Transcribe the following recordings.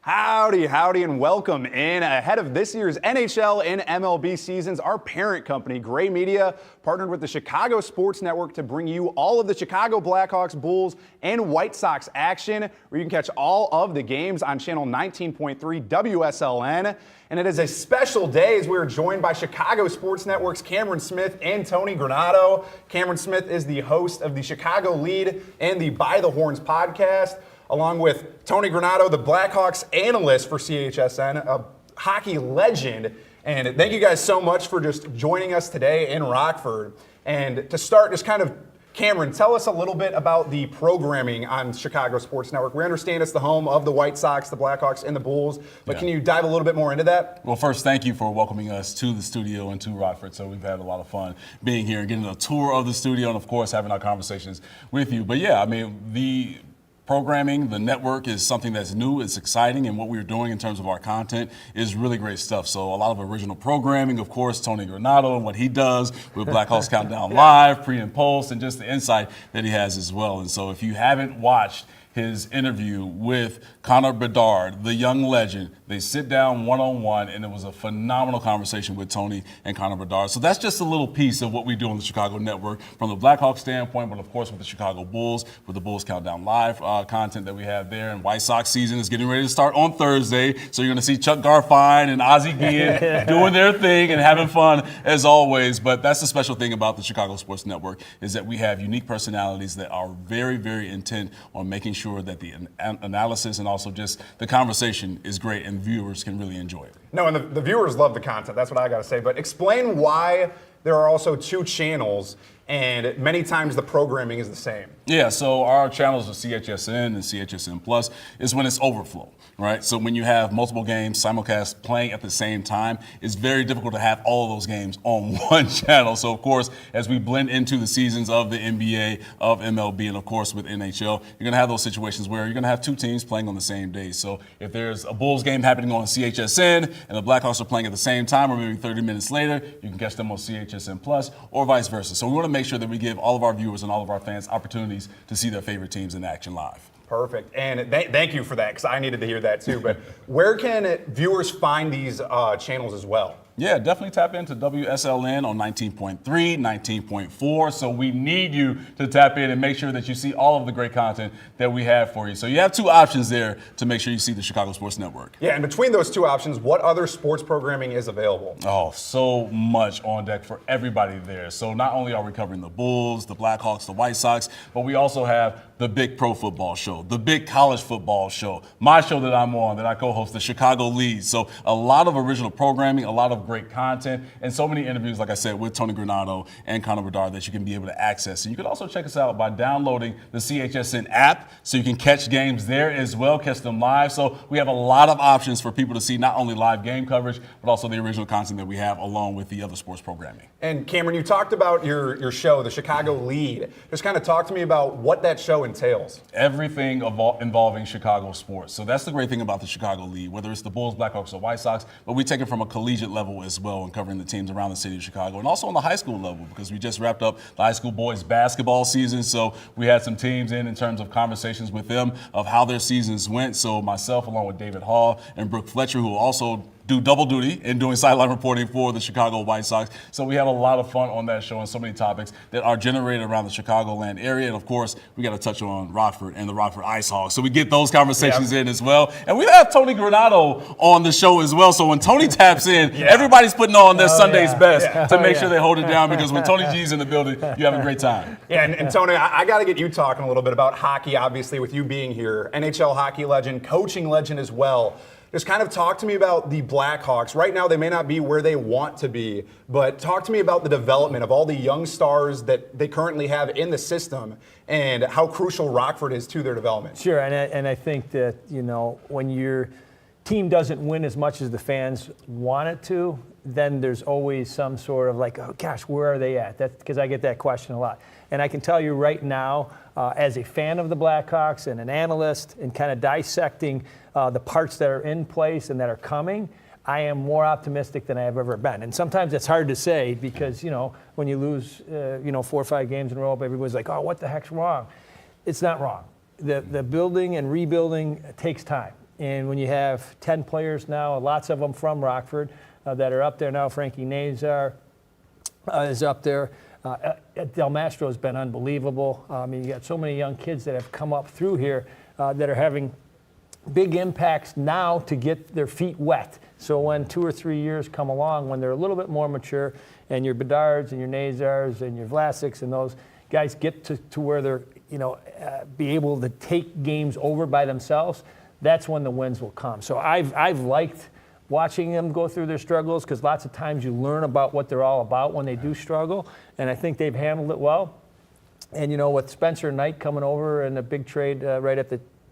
Howdy, howdy, and welcome in. Ahead of this year's NHL and MLB seasons, our parent company, Gray Media, partnered with the Chicago Sports Network to bring you all of the Chicago Blackhawks, Bulls, and White Sox action, where you can catch all of the games on channel 19.3 WSLN. And it is a special day as we are joined by Chicago Sports Network's Cameron Smith and Tony Granato. Cameron Smith is the host of the Chicago Lead and the By the Horns podcast, along with Tony Granato, the Blackhawks analyst for CHSN, a hockey legend. And thank you guys so much for just joining us today in Rockford. And to start, just kind of, Cameron, tell us a little bit about the programming on Chicago Sports Network. We understand it's the home of the White Sox, the Blackhawks, and the Bulls, but Can you dive a little bit more into that? Well, first, thank you for welcoming us to the studio and to Rockford. So we've had a lot of fun being here and getting a tour of the studio and, of course, having our conversations with you. But yeah, I mean, the programming, the network is something that's new, it's exciting, and what we're doing in terms of our content is really great stuff. So a lot of original programming, of course, Tony Granato and what he does with Blackhawks Countdown Live, pre and post, and just the insight that he has as well. And so if you haven't watched his interview with Connor Bedard, the young legend, they sit down one-on-one, and it was a phenomenal conversation with Tony and Connor Bedard. So that's just a little piece of what we do on the Chicago Network from the Blackhawks standpoint, but of course with the Chicago Bulls, with the Bulls Countdown Live content that we have there. And White Sox season is getting ready to start on Thursday, so you're going to see Chuck Garfien and Ozzie Guillen doing their thing and having fun as always. But that's the special thing about the Chicago Sports Network, is that we have unique personalities that are very, very intent on making sure that the analysis and also just the conversation is great and viewers can really enjoy it. No, and the viewers love the content. That's what I got to say. But explain why there are also two channels and many times the programming is the same. Yeah, so our channels are CHSN and CHSN Plus is when it's overflow, right? So when you have multiple games simulcast playing at the same time, it's very difficult to have all of those games on one channel. So of course, as we blend into the seasons of the NBA, of MLB, and of course with NHL, you're gonna have those situations where you're gonna have two teams playing on the same day. So if there's a Bulls game happening on CHSN and the Blackhawks are playing at the same time, or maybe 30 minutes later, you can catch them on CHSN Plus or vice versa. So we wanna make sure that we give all of our viewers and all of our fans opportunities to see their favorite teams in action live. Perfect. And thank you for that, because I needed to hear that too. But where can viewers find these channels as well? Yeah, definitely tap into WSLN on 19.3, 19.4. So we need you to tap in and make sure that you see all of the great content that we have for you. So you have two options there to make sure you see the Chicago Sports Network. Yeah, and between those two options, what other sports programming is available? Oh, so much on deck for everybody there. So not only are we covering the Bulls, the Blackhawks, the White Sox, but we also have the big pro football show, the big college football show, my show that I'm on, that I co-host, the Chicago Lead. So a lot of original programming, a lot of great content, and so many interviews, like I said, with Tony Granato and Connor Bedard that you can be able to access. And you can also check us out by downloading the CHSN app, so you can catch games there as well, catch them live. So we have a lot of options for people to see not only live game coverage, but also the original content that we have along with the other sports programming. And Cameron, you talked about your show, the Chicago Lead. Just kind of talk to me about what that show entails. Everything involving Chicago sports. So that's the great thing about the Chicago Lead, whether it's the Bulls, Blackhawks, or White Sox, but we take it from a collegiate level as well and covering the teams around the city of Chicago, and also on the high school level, because we just wrapped up the high school boys basketball season. So we had some teams in terms of conversations with them of how their seasons went. So myself, along with David Hall and Brooke Fletcher, who also do double duty in doing sideline reporting for the Chicago White Sox. So we have a lot of fun on that show and so many topics that are generated around the Chicagoland area. And of course, we got to touch on Rockford and the Rockford Ice Hogs. So we get those conversations in as well. And we have Tony Granato on the show as well. So when Tony taps in, everybody's putting on their Sunday's best to make sure they hold it down, because when Tony G's in the building, you have a great time. Yeah, and Tony, I got to get you talking a little bit about hockey, obviously, with you being here. NHL hockey legend, coaching legend as well. Just kind of talk to me about the Blackhawks. Right now, they may not be where they want to be, but talk to me about the development of all the young stars that they currently have in the system and how crucial Rockford is to their development. Sure, and I think that, you know, when your team doesn't win as much as the fans want it to, then there's always some sort of like, oh gosh, where are they at? That's because I get that question a lot. And I can tell you right now, as a fan of the Blackhawks and an analyst and kind of dissecting the parts that are in place and that are coming, I am more optimistic than I have ever been. And sometimes it's hard to say because, you know, when you lose, 4 or 5 games in a row, everybody's like, oh, what the heck's wrong? It's not wrong. The building and rebuilding takes time. And when you have 10 players now, lots of them from Rockford, that are up there now, Frankie Nazar is up there. Del Mastro has been unbelievable. I mean, you got so many young kids that have come up through here that are having big impacts now to get their feet wet. So when 2 or 3 years come along, when they're a little bit more mature, and your Bedards and your Nazars and your Vlasics and those guys get to where they're, be able to take games over by themselves, that's when the wins will come. So I've liked watching them go through their struggles, because lots of times you learn about what they're all about when they do struggle, and I think they've handled it well. And with Spencer Knight coming over and a big trade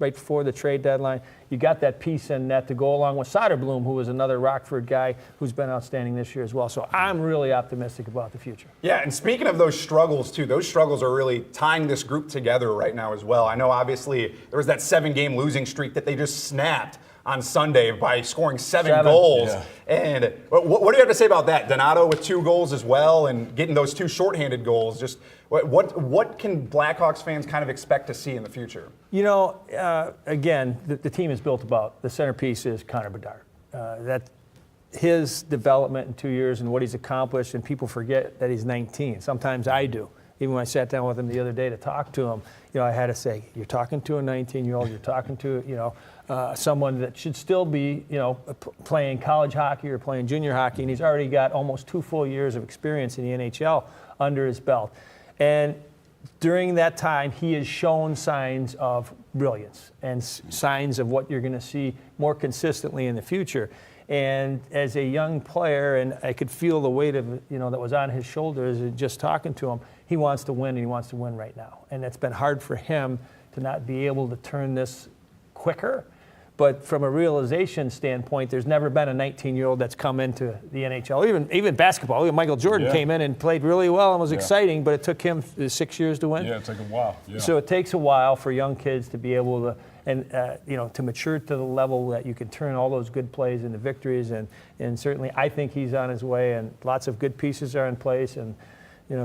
right before the trade deadline, you got that piece in that to go along with Soderblom, who was another Rockford guy who's been outstanding this year as well. So I'm really optimistic about the future. Yeah, and speaking of those struggles too, those struggles are really tying this group together right now as well. I know obviously there was that 7-game losing streak that they just snapped on Sunday by scoring seven goals. Yeah. And what do you have to say about that? Donato with 2 goals as well, and getting those 2 shorthanded goals. Just what can Blackhawks fans kind of expect to see in the future? Again, the team is built about, the centerpiece is Connor Bedard. That his development in 2 years and what he's accomplished, and people forget that he's 19. Sometimes I do. Even when I sat down with him the other day to talk to him, I had to say, you're talking to a 19-year-old, you're talking to, someone that should still be, playing college hockey or playing junior hockey, and he's already got almost 2 full years of experience in the NHL under his belt. And during that time, he has shown signs of brilliance and signs of what you're going to see more consistently in the future. And as a young player, and I could feel the weight of, that was on his shoulders just talking to him, he wants to win, and he wants to win right now. And it's been hard for him to not be able to turn this quicker. But from a realization standpoint, there's never been a 19-year-old that's come into the NHL, even basketball. Even Michael Jordan came in and played really well and was exciting, but it took him 6 years to win. Yeah, it took a while. Yeah. So it takes a while for young kids to be able to, and to mature to the level that you can turn all those good plays into victories. And certainly I think he's on his way, and lots of good pieces are in place. And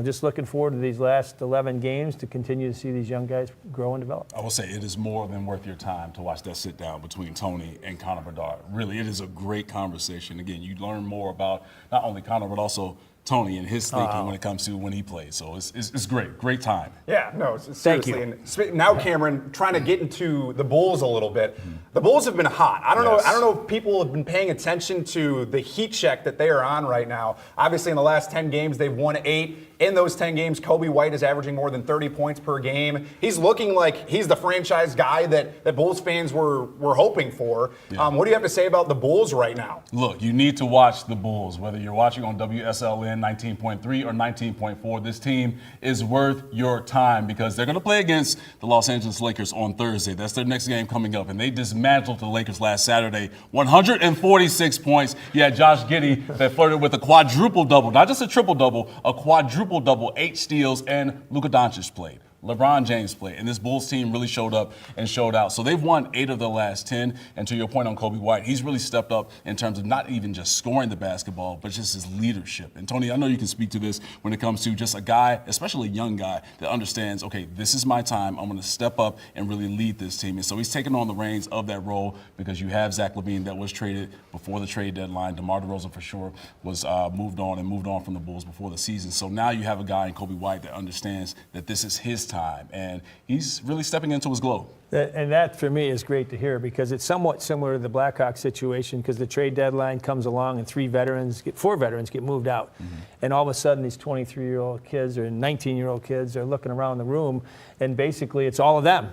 just looking forward to these last 11 games to continue to see these young guys grow and develop. I will say it is more than worth your time to watch that sit down between Tony and Connor Bedard. Really, it is a great conversation. Again, you learn more about not only Connor, but also Tony and his thinking when it comes to when he plays. So it's great time. Yeah, no, Thank seriously. you. And now, Cameron, trying to get into the Bulls a little bit. The Bulls have been hot. I don't know if people have been paying attention to the heat check that they are on right now. Obviously, in the last 10 games, they've won 8. In those 10 games, Kobe White is averaging more than 30 points per game. He's looking like he's the franchise guy that Bulls fans were hoping for. Yeah. What do you have to say about the Bulls right now? Look, you need to watch the Bulls, whether you're watching on WSLN 19.3 or 19.4. This team is worth your time because they're going to play against the Los Angeles Lakers on Thursday. That's their next game coming up, and they dismantled the Lakers last Saturday. 146 points. You had Josh Giddey that flirted with a quadruple-double, not just a triple-double, a quadruple-double, 8 steals, and Luka Doncic played. LeBron James played, and this Bulls team really showed up and showed out. So they've won 8 of the last 10, and to your point on Kobe White, he's really stepped up in terms of not even just scoring the basketball, but just his leadership. And Tony, I know you can speak to this when it comes to just a guy, especially a young guy, that understands, okay, this is my time. I'm going to step up and really lead this team. And so he's taken on the reins of that role because you have Zach LaVine that was traded before the trade deadline. DeMar DeRozan for sure was moved on from the Bulls before the season. So now you have a guy in Kobe White that understands that this is his time, and he's really stepping into his glow. And that, for me, is great to hear because it's somewhat similar to the Blackhawks situation because the trade deadline comes along and 4 veterans get moved out. Mm-hmm. And all of a sudden, these 23-year-old kids or 19-year-old kids are looking around the room, and basically it's all of them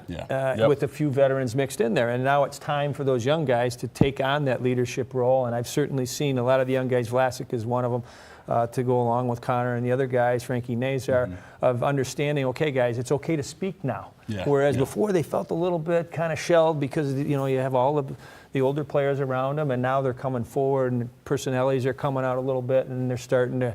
with a few veterans mixed in there. And now it's time for those young guys to take on that leadership role. And I've certainly seen a lot of the young guys, Vlasic is one of them, to go along with Connor and the other guys, Frankie Nazar, of understanding, okay, guys, it's okay to speak now. Whereas before they felt a little bit kind of shelled because, you have all of the older players around them, and now they're coming forward and personalities are coming out a little bit, and they're starting to,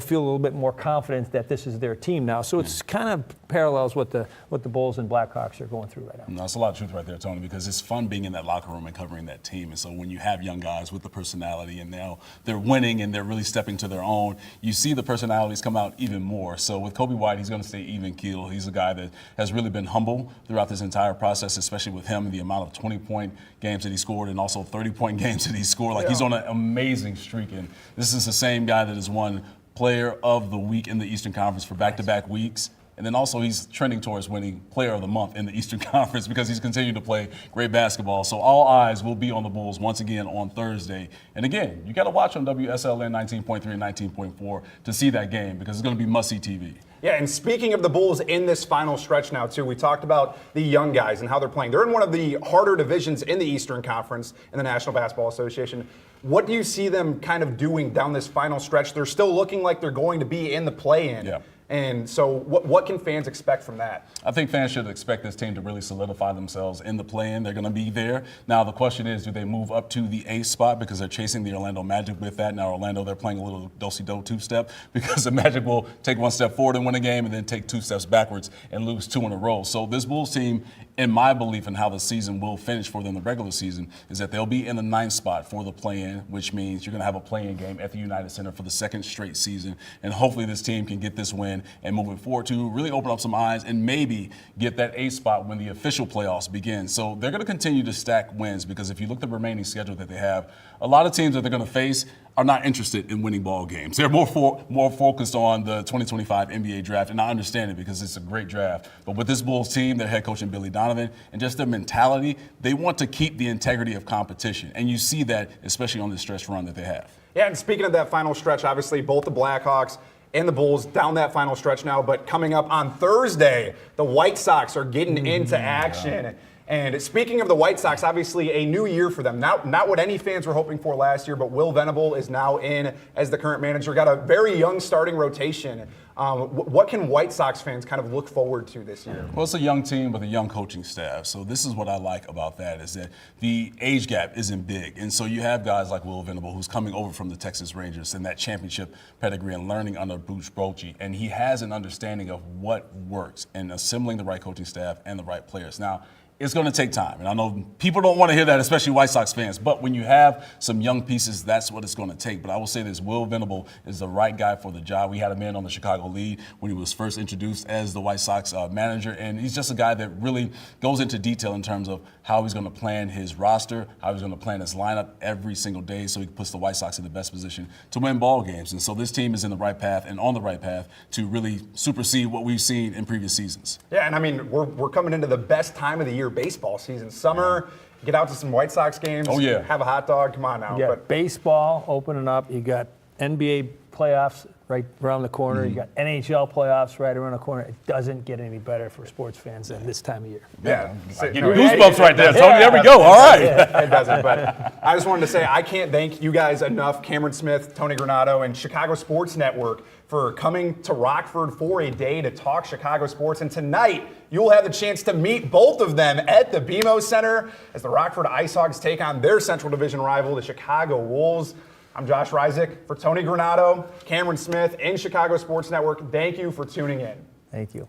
feel a little bit more confident that this is their team now. So it's kind of parallels what the Bulls and Blackhawks are going through right now. No, that's a lot of truth right there, Tony, because it's fun being in that locker room and covering that team. And so when you have young guys with the personality and now they're winning and they're really stepping to their own, you see the personalities come out even more. So with Kobe White, he's going to stay even keel. He's a guy that has really been humble throughout this entire process, especially with him, the amount of 20-point games that he scored scored and also 30-point games that he scored. Like, he's on an amazing streak. And this is the same guy that has won Player of the Week in the Eastern Conference for back-to-back weeks. And then also he's trending towards winning Player of the Month in the Eastern Conference because he's continued to play great basketball. So all eyes will be on the Bulls once again on Thursday. And again, you got to watch on WSLN 19.3 and 19.4 to see that game because it's going to be must-see TV. Yeah, and speaking of the Bulls in this final stretch now, too, we talked about the young guys and how they're playing. They're in one of the harder divisions in the Eastern Conference in the National Basketball Association. What do you see them kind of doing down this final stretch? They're still looking like they're going to be in the play-in. Yeah. And so what can fans expect from that? I think fans should expect this team to really solidify themselves in the play-in. They're going to be there. Now, the question is, do they move up to the 8th spot because they're chasing the Orlando Magic with that? Now, Orlando, they're playing a little do-si-do two-step because the Magic will take one step forward and win a game and then take 2 steps backwards and lose 2 in a row. So this Bulls team, in my belief in how the season will finish for them, the regular season, is that they'll be in the 9th spot for the play-in, which means you're going to have a play-in game at the United Center for the 2nd straight season. And hopefully this team can get this win and move it forward to really open up some eyes and maybe get that 8th spot when the official playoffs begin. So they're going to continue to stack wins because if you look at the remaining schedule that they have, a lot of teams that they're going to face are not interested in winning ball games. They're more focused on the 2025 NBA draft, and I understand it because it's a great draft. But with this Bulls team, their head coach and Billy Donovan, and just their mentality, they want to keep the integrity of competition. And you see that especially on this stretch run that they have. Yeah, and speaking of that final stretch, obviously both the Blackhawks and the Bulls down that final stretch now, but coming up on Thursday, the White Sox are getting into action. And speaking of the White Sox, obviously a new year for them. Not what any fans were hoping for last year, but Will Venable is now in as the current manager. Got a very young starting rotation. What can White Sox fans kind of look forward to this year? Well, it's a young team with a young coaching staff. So this is what I like about that is that the age gap isn't big. And so you have guys like Will Venable who's coming over from the Texas Rangers and that championship pedigree and learning under Bruce Bochy. And he has an understanding of what works and assembling the right coaching staff and the right players. Now, it's going to take time. And I know people don't want to hear that, especially White Sox fans. But when you have some young pieces, that's what it's going to take. But I will say this, Will Venable is the right guy for the job. We had him in on the Chicago Lead when he was first introduced as the White Sox manager. And he's just a guy that really goes into detail in terms of how he's going to plan his roster, how he's going to plan his lineup every single day so he puts the White Sox in the best position to win ball games. And so this team is in the right path and on the right path to really supersede what we've seen in previous seasons. Yeah, and I mean, we're coming into the best time of the year baseball season. Summer, get out to some White Sox games. Oh, yeah. Have a hot dog. Come on now. You got baseball opening up. You got NBA playoffs right around the corner. You got NHL playoffs right around the corner. It doesn't get any better for sports fans than this time of year. Yeah. Goosebumps right there, Tony. There we go. All right. It doesn't, but I just wanted to say I can't thank you guys enough, Cameron Smith, Tony Granato, and Chicago Sports Network for coming to Rockford for a day to talk Chicago sports. And tonight, you'll have the chance to meet both of them at the BMO Center as the Rockford Ice Hogs take on their Central Division rival, the Chicago Wolves. I'm Josh Reisick for Tony Granato, Cameron Smith, and Chicago Sports Network. Thank you for tuning in. Thank you.